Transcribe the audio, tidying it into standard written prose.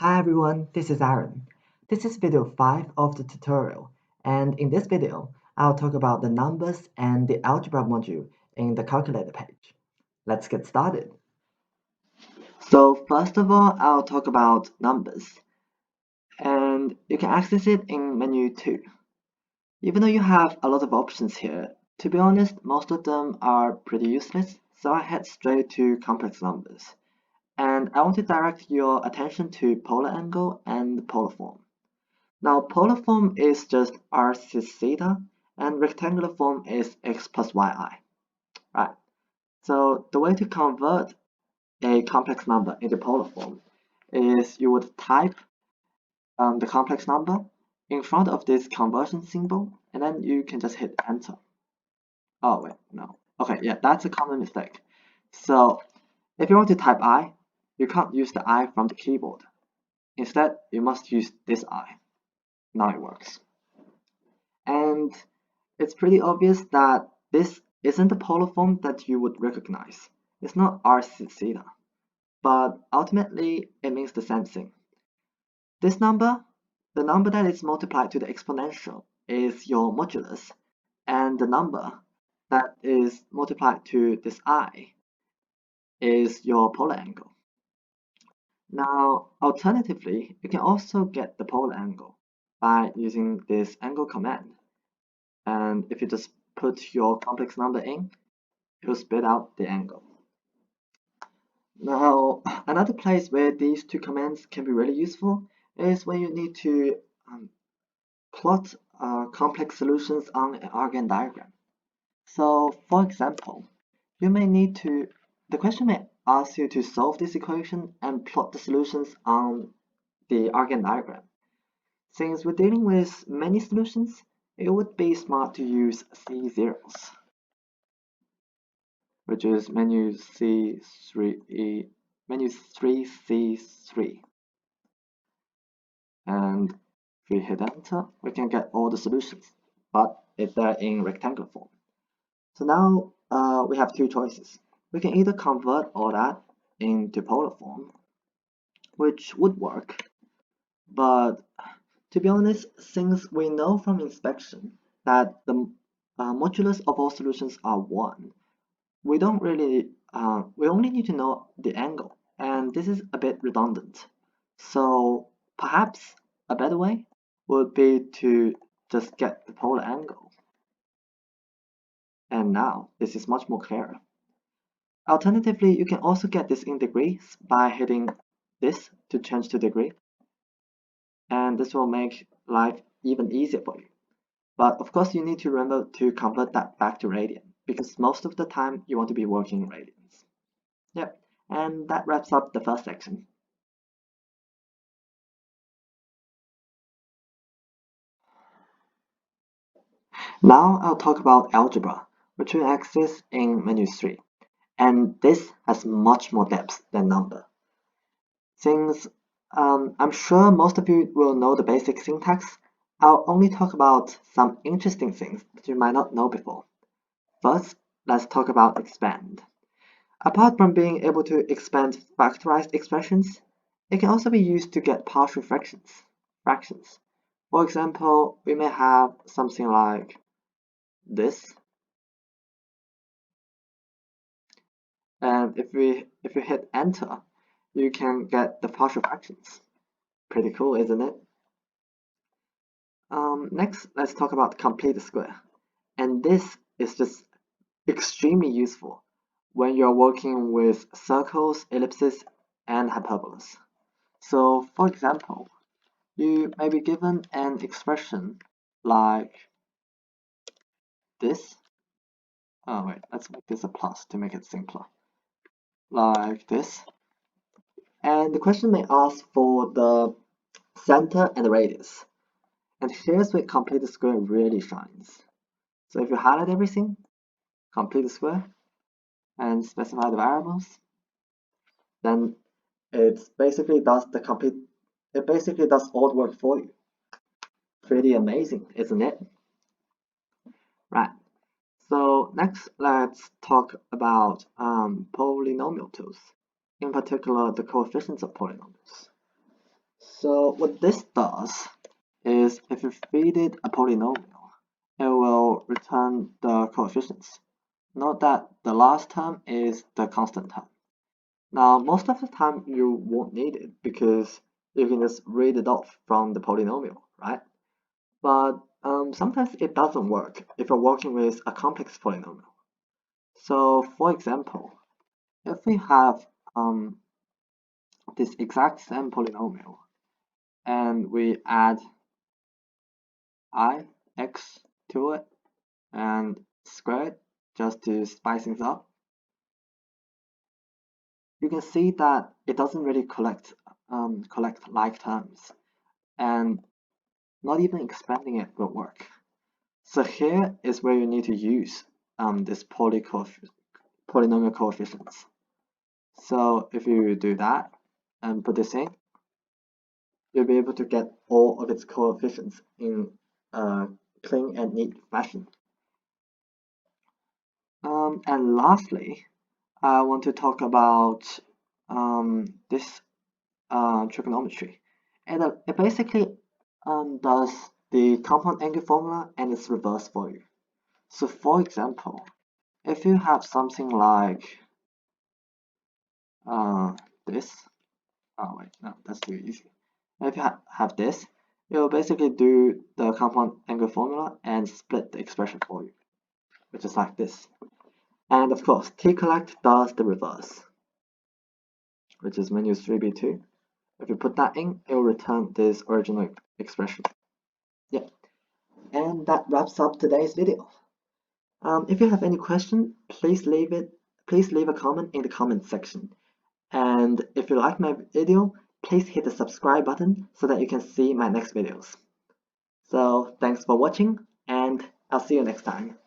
Hi everyone, this is Aaron. This is video 5 of the tutorial, and in this video, I'll talk about the numbers and the algebra module in the calculator page. Let's get started. So first of all, I'll talk about numbers, and you can access it in menu 2. Even though you have a lot of options here, to be honest, most of them are pretty useless, so I head straight to complex numbers. And I want to direct your attention to polar angle and polar form. Now, polar form is just r cis theta, and rectangular form is x plus yi, right? So the way to convert a complex number into polar form is you would type the complex number in front of this conversion symbol, and then you can just hit enter. Oh, wait, no. Okay, yeah, that's a common mistake. So if you want to type I, you can't use the I from the keyboard. Instead, you must use this I. Now it works. And it's pretty obvious that this isn't the polar form that you would recognize. It's not r cis theta, but ultimately it means the same thing. This number, the number that is multiplied to the exponential, is your modulus, and the number that is multiplied to this I is your polar angle. Now, alternatively, you can also get the polar angle by using this angle command. And if you just put your complex number in, it will spit out the angle. Now, another place where these two commands can be really useful is when you need to plot complex solutions on an Argand diagram. So, for example, the question may ask you to solve this equation and plot the solutions on the Argand diagram. Since we're dealing with many solutions, it would be smart to use C0s, which is menu 3C3. And if we hit enter, we can get all the solutions, but if they're in rectangular form. So now we have two choices. We can either convert all that into polar form, which would work, but to be honest, since we know from inspection that the modulus of all solutions are 1, we only need to know the angle, and this is a bit redundant. So perhaps a better way would be to just get the polar angle. And now this is much more clearer. Alternatively, you can also get this in degrees by hitting this to change to degree. And this will make life even easier for you. But of course, you need to remember to convert that back to radian, because most of the time you want to be working in radians. Yep, and that wraps up the first section. Now I'll talk about algebra, which we access in menu 3. And this has much more depth than number. Since I'm sure most of you will know the basic syntax, I'll only talk about some interesting things that you might not know before. First, let's talk about expand. Apart from being able to expand factorized expressions, it can also be used to get partial fractions. For example, we may have something like this, and if you hit enter, you can get the partial fractions. Pretty cool, isn't it? Next, let's talk about complete the square, and this is just extremely useful when you're working with circles, ellipses, and hyperbolas. So, for example, you may be given an expression like this. Oh wait, let's make this a plus to make it simpler. Like this. And the question may ask for the center and the radius. And here's where complete the square really shines. So if you highlight everything, complete the square, and specify the variables, then it basically does all the work for you. Pretty amazing, isn't it? Right. So next, let's talk about polynomial tools, in particular the coefficients of polynomials. So what this does is if you feed it a polynomial, it will return the coefficients. Note that the last term is the constant term. Now, most of the time you won't need it because you can just read it off from the polynomial, right? But sometimes it doesn't work if you're working with a complex polynomial. So, for example, if we have this exact same polynomial and we add x to it and square it just to spice things up, you can see that it doesn't really collect like terms, and not even expanding it will work. So here is where you need to use this polynomial coefficients. So if you do that and put this in, you'll be able to get all of its coefficients in a clean and neat fashion. And lastly, I want to talk about this trigonometry. And it basically does the compound angle formula and its reverse for you. So for example, if you have something like this, oh wait, no, that's too easy. If you have this, it will basically do the compound angle formula and split the expression for you, which is like this. And of course, t-collect does the reverse, which is minus 3b2. If you put that in, it will return this original expression. Yeah, and that wraps up today's video. If you have any question, please leave a comment in the comment section. And if you like my video, please hit the subscribe button so that you can see my next videos. So thanks for watching, and I'll see you next time.